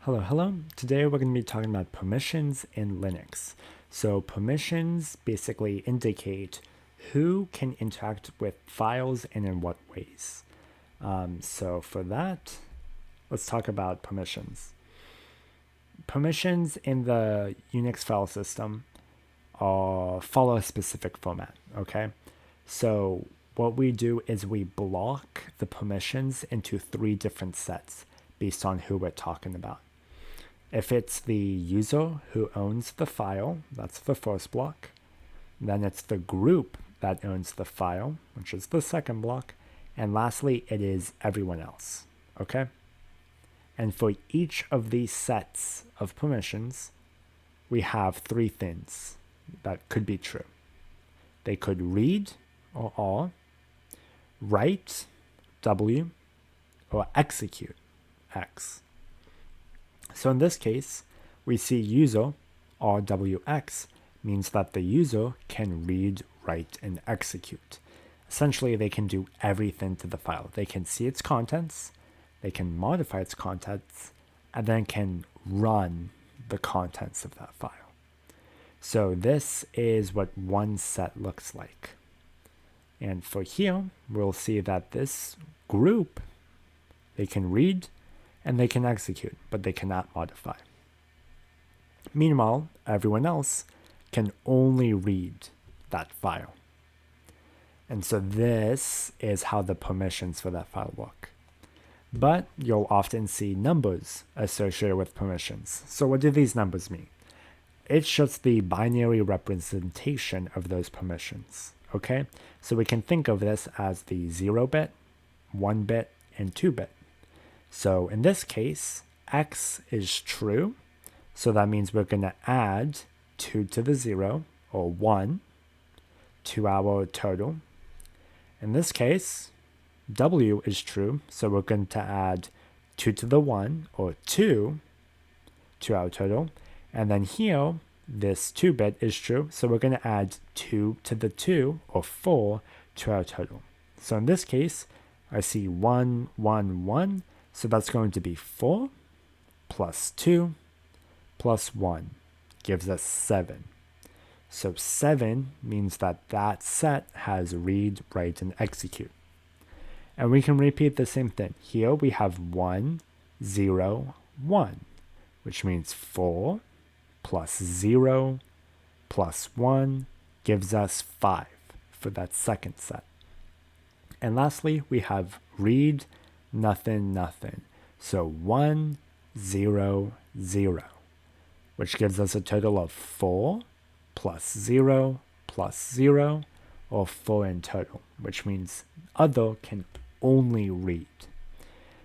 Hello. Today we're going to be talking about permissions in Linux. So permissions basically indicate who can interact with files and in what ways. So for that, let's talk about permissions. Permissions in the Unix file system follow a specific format, okay? So what we do is we block the permissions into 3 different sets based on who we're talking about. If it's the user who owns the file, that's the first block. Then it's the group that owns the file, which is the second block. And lastly, it is everyone else, okay? And for each of these sets of permissions, we have 3 things that could be true. They could read, or R, write, W, or execute, X. So in this case, we see user, RWX, means that the user can read, write, and execute. Essentially, they can do everything to the file. They can see its contents, they can modify its contents, and then can run the contents of that file. So this is what one set looks like. And for here, we'll see that this group, they can read, and they can execute, but they cannot modify. Meanwhile, everyone else can only read that file. And so this is how the permissions for that file work. But you'll often see numbers associated with permissions. So what do these numbers mean? It's just the binary representation of those permissions, okay? So we can think of this as the 0-bit, 1-bit, and 2-bit. So in this case, X is true. So that means we're going to add 2 to the 0, or 1, to our total. In this case, W is true. So we're going to add 2 to the 1, or 2, to our total. And then here, this 2-bit is true. So we're going to add 2 to the 2, or 4, to our total. So in this case, I see 1, 1, 1. So that's going to be 4 plus 2 plus 1 gives us 7. So 7 means that that set has read, write, and execute. And we can repeat the same thing. Here we have 1, 0, 1, which means 4 plus 0 plus 1 gives us 5 for that second set. And lastly, we have read, nothing, nothing. So 1, 0, 0, which gives us a total of 4 plus 0 plus 0, or 4 in total, which means other can only read.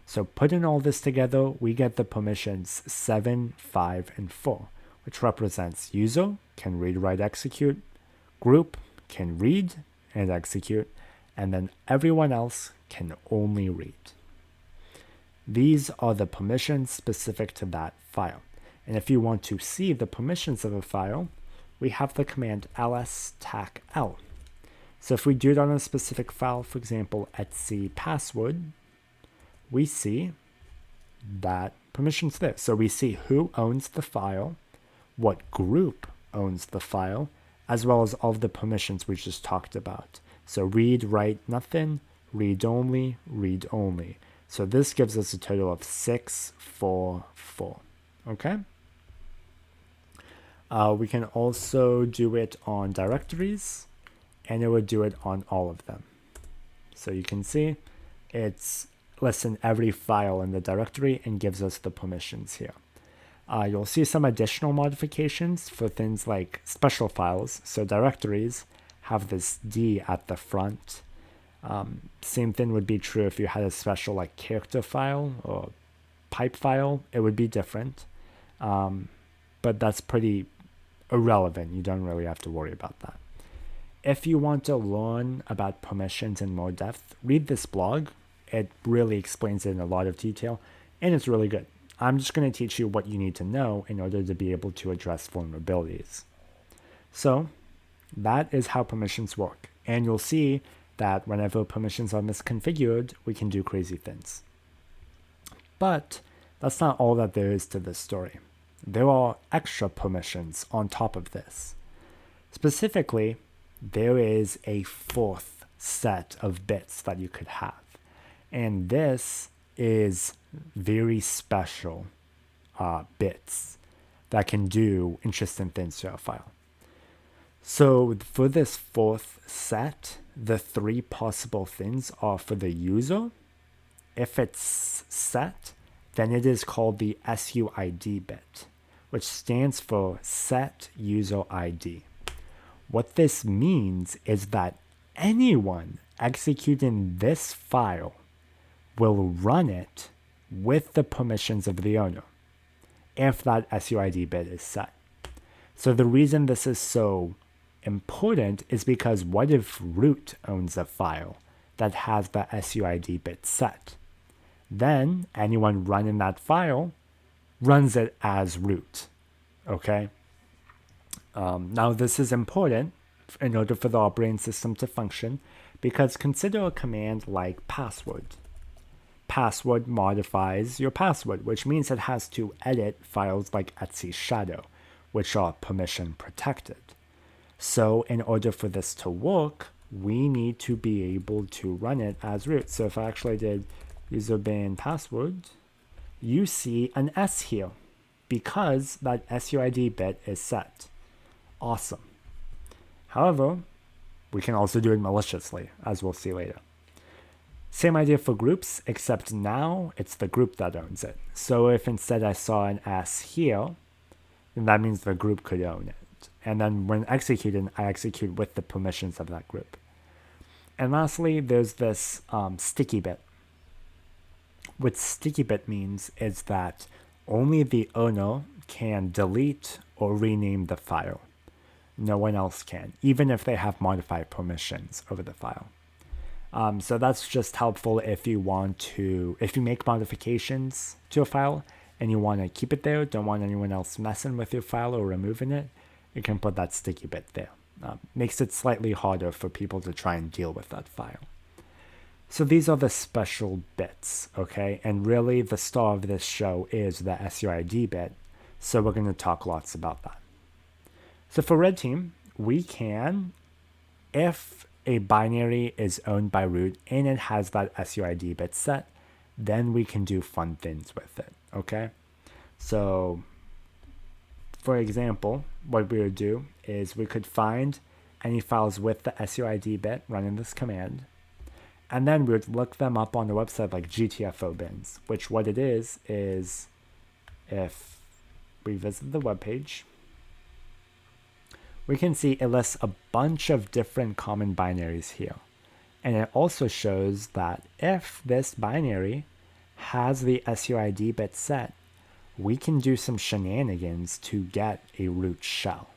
So putting all this together, we get the permissions 7, 5, and 4, which represents user can read, write, execute, group can read and execute, and then everyone else can only read. These are the permissions specific to that file. And if you want to see the permissions of a file, we have the command ls-tac-l. So if we do it on a specific file, for example, etc password, we see that permissions there. So we see who owns the file, what group owns the file, as well as all of the permissions we just talked about. So read, write, nothing, read only, read only. So this gives us a total of 6, 4, 4. Okay? We can also do it on directories, and it would do it on all of them. So you can see it's lists every file in the directory and gives us the permissions here. You'll see some additional modifications for things like special files. So directories have this D at the front. Same thing would be true if you had a special like character file or pipe file. It would be different, but that's pretty irrelevant. You don't really have to worry about that. If you want to learn about permissions in more depth, read this blog. It really explains it in a lot of detail, and it's really good. I'm just going to teach you what you need to know in order to be able to address vulnerabilities. So that is how permissions work, and you'll see that whenever permissions are misconfigured, we can do crazy things. But that's not all that there is to this story. There are extra permissions on top of this. Specifically, there is a fourth set of bits that you could have. And this is very special bits that can do interesting things to a file. So for this fourth set, the three possible things are for the user. If it's set, then it is called the SUID bit, which stands for set user ID. What this means is that anyone executing this file will run it with the permissions of the owner if that SUID bit is set. So the reason this is so important is because what if root owns a file that has the SUID bit set? Then anyone running that file runs it as root, okay? Now this is important in order for the operating system to function, because consider a command like password. Password modifies your password, which means it has to edit files like Etsy Shadow, which are permission protected. So in order for this to work, we need to be able to run it as root. So if I actually did user bin password, you see an S here because that SUID bit is set. Awesome. However, we can also do it maliciously, as we'll see later. Same idea for groups, except now it's the group that owns it. So if instead I saw an S here, then that means the group could own it. And then when executing, I execute with the permissions of that group. And lastly, there's this sticky bit. What sticky bit means is that only the owner can delete or rename the file. No one else can, even if they have modified permissions over the file. So that's just helpful if you make modifications to a file and you want to keep it there, don't want anyone else messing with your file or removing it, you can put that sticky bit there. Makes it slightly harder for people to try and deal with that file. So these are the special bits, okay? And really the star of this show is the SUID bit, so we're going to talk lots about that. So for red team, we can, if a binary is owned by root and it has that SUID bit set, then we can do fun things with it, okay? So for example, what we would do is we could find any files with the SUID bit running this command, and then we would look them up on the website like GTFOBins, which what it is if we visit the web page, we can see it lists a bunch of different common binaries here. And it also shows that if this binary has the SUID bit set, we can do some shenanigans to get a root shell.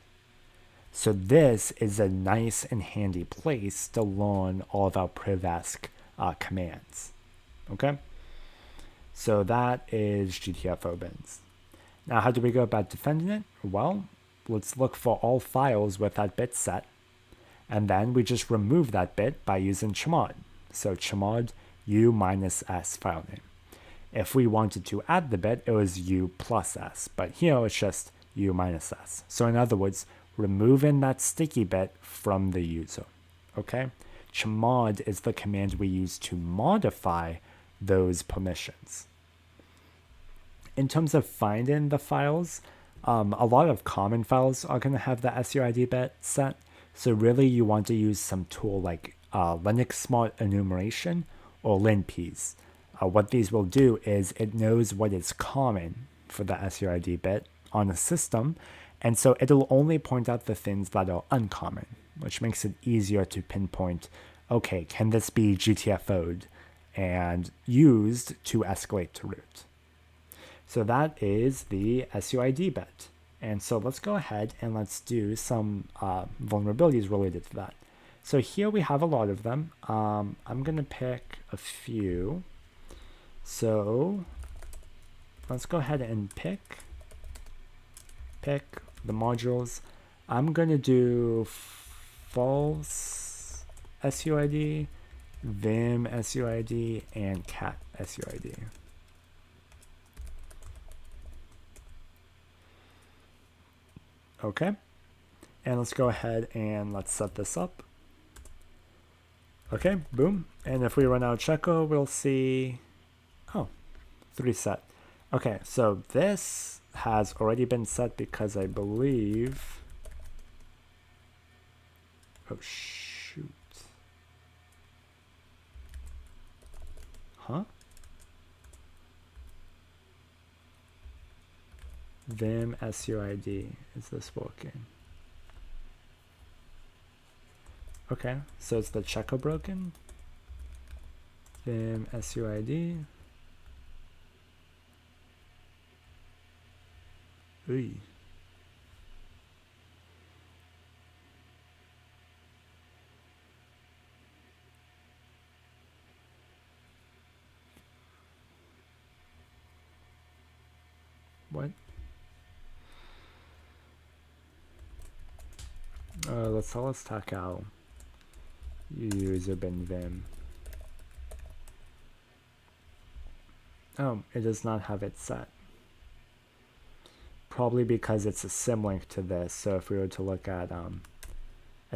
So this is a nice and handy place to learn all of our privesc commands. Okay? So that is GTFOBins. Now how do we go about defending it? Well, let's look for all files with that bit set, and then we just remove that bit by using chmod. So chmod u-s file name. If we wanted to add the bit, it was u plus s, but here it's just u-s. So in other words, removing that sticky bit from the user, okay? Chmod is the command we use to modify those permissions. In terms of finding the files, a lot of common files are going to have the SUID bit set. So really you want to use some tool like Linux Smart Enumeration or linps. What these will do is it knows what is common for the SUID bit on a system, and so it'll only point out the things that are uncommon, which makes it easier to pinpoint, okay, can this be GTFO'd and used to escalate to root? So that is the SUID bit. And so let's go ahead and let's do some vulnerabilities related to that. So here we have a lot of them. I'm going to pick a few. So let's go ahead and pick the modules. I'm going to do false SUID, vim SUID, and cat SUID. Okay. And let's go ahead and let's set this up. Okay, boom. And if we run out checker, we'll see, oh, 3 set. Okay, so this has already been set because I believe, oh shoot. Huh? Vim SUID, is this working? Okay, so it's the checker broken. Vim SUID. Ooh. What? Let's talk out user bin vim. Oh, it does not have it set. Probably because it's a symlink to this. So if we were to look at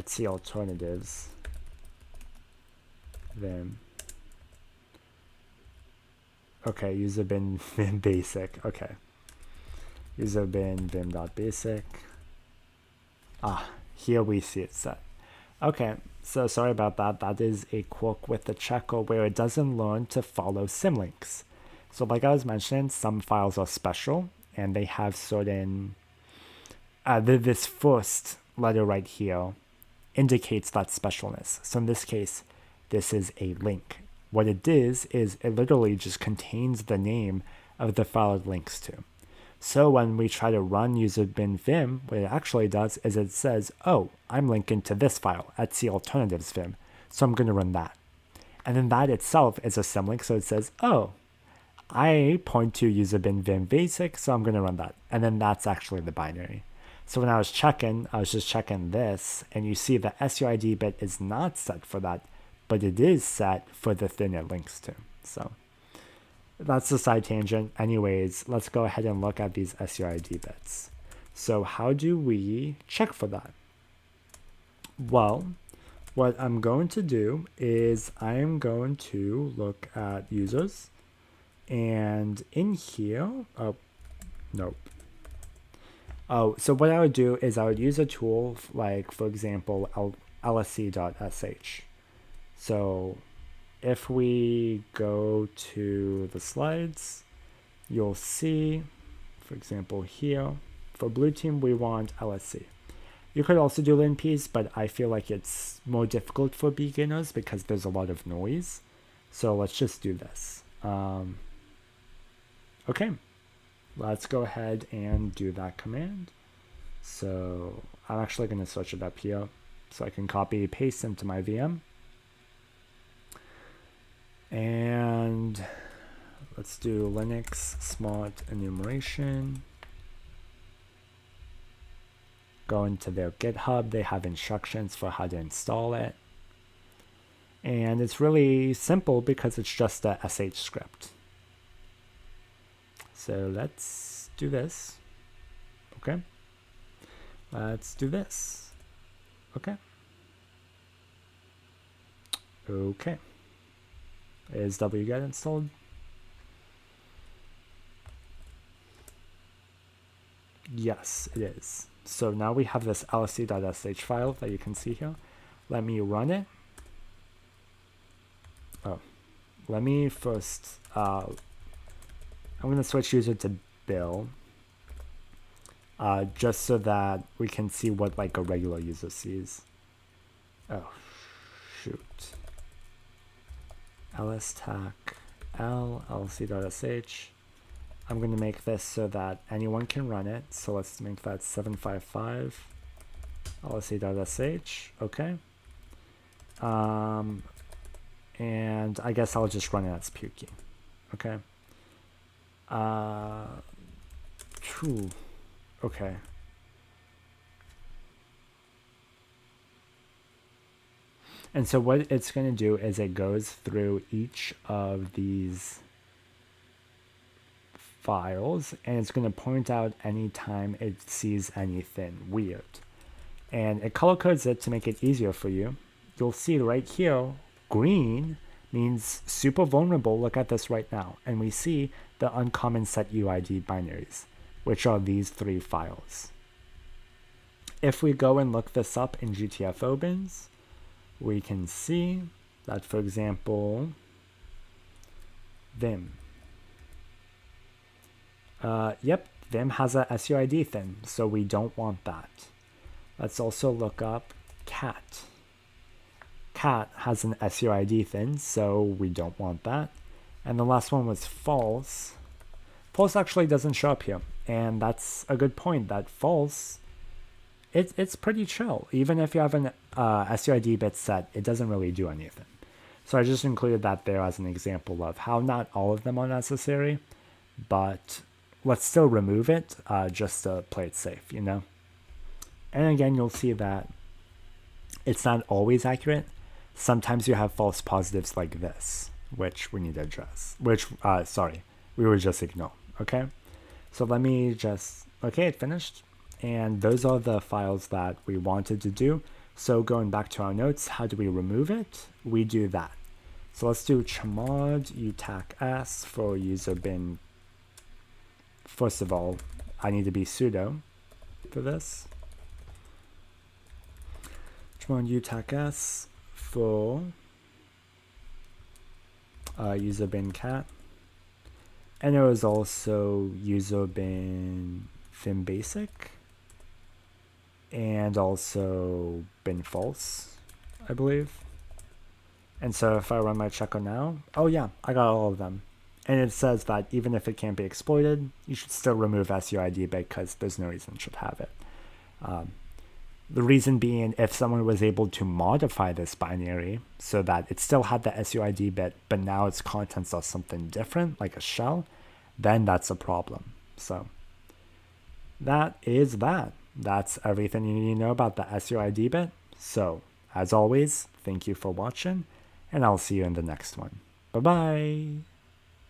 C alternatives, vim. Okay, user bin vim basic. Okay, user bin vim.basic. Ah, here we see it set. Okay, so sorry about that. That is a quirk with the checker where it doesn't learn to follow symlinks. So like I was mentioning, some files are special and they have certain, this first letter right here indicates that specialness. So in this case, this is a link. What it is it literally just contains the name of the file it links to. So when we try to run user bin vim, what it actually does is it says, oh, I'm linking to this file at C alternatives vim, so I'm going to run that. And then that itself is a symlink, so it says, oh, I point to user bin vim basic, so I'm going to run that. And then that's actually the binary. So when I was just checking this, and you see the SUID bit is not set for that, but it is set for the thing it links to. So that's the side tangent. Anyways, let's go ahead and look at these SUID bits. So how do we check for that? Well, what I'm going to do is I'm going to look at users, and in here, oh, nope. Oh, so what I would do is I would use a tool like, for example, lsc.sh. So if we go to the slides, you'll see, for example, here, for blue team, we want LSC. You could also do linpiece, but I feel like it's more difficult for beginners because there's a lot of noise. So let's just do this. Okay, let's go ahead and do that command. So I'm actually going to switch it up here so I can copy paste into my VM. And let's do Linux smart enumeration. Go into their GitHub. They have instructions for how to install it. And it's really simple because it's just a sh script. So let's do this. Okay. Let's do this. Okay. Okay. Is wget installed? Yes, it is. So now we have this lsc.sh file that you can see here. Let me run it. Oh, let me first, I'm going to switch user to Bill, just so that we can see what like a regular user sees. Oh, shoot. lstack lsc.sh. I'm going to make this so that anyone can run it. So let's make that 755 lsc.sh. Okay. And I guess I'll just run it as Pukey. Okay. Okay. And so what it's going to do is it goes through each of these files, and it's going to point out anytime it sees anything weird. And it color codes it to make it easier for you. You'll see right here, green means super vulnerable. Look at this right now. And we see the uncommon set UID binaries, which are these 3 files. If we go and look this up in GTFOBins, we can see that, for example, Vim. Vim has a SUID thing, so we don't want that. Let's also look up cat. Cat has an SUID thing, so we don't want that. And the last one was false. False actually doesn't show up here, and that's a good point, that false, it's pretty chill. Even if you have an SUID bit set, it doesn't really do anything. So I just included that there as an example of how not all of them are necessary, but let's still remove it just to play it safe, you know? And again, you'll see that it's not always accurate. Sometimes you have false positives like this, which we need to address, which, we would just ignore, okay? So let me just, okay, it finished. And those are the files that we wanted to do. So going back to our notes, how do we remove it? We do that. So let's do chmod utac-s for user bin. First of all, I need to be sudo for this. Chmod utac-s for user bin cat. And there was also user bin vim basic. And also bin false, I believe. And so if I run my checker now, oh yeah, I got all of them. And it says that even if it can't be exploited, you should still remove SUID bit because there's no reason it should have it. The reason being, if someone was able to modify this binary so that it still had the SUID bit, but now its contents are something different, like a shell, then that's a problem. So that is that. That's everything you need to know about the SUID bit. So, as always, thank you for watching, and I'll see you in the next one. Bye-bye!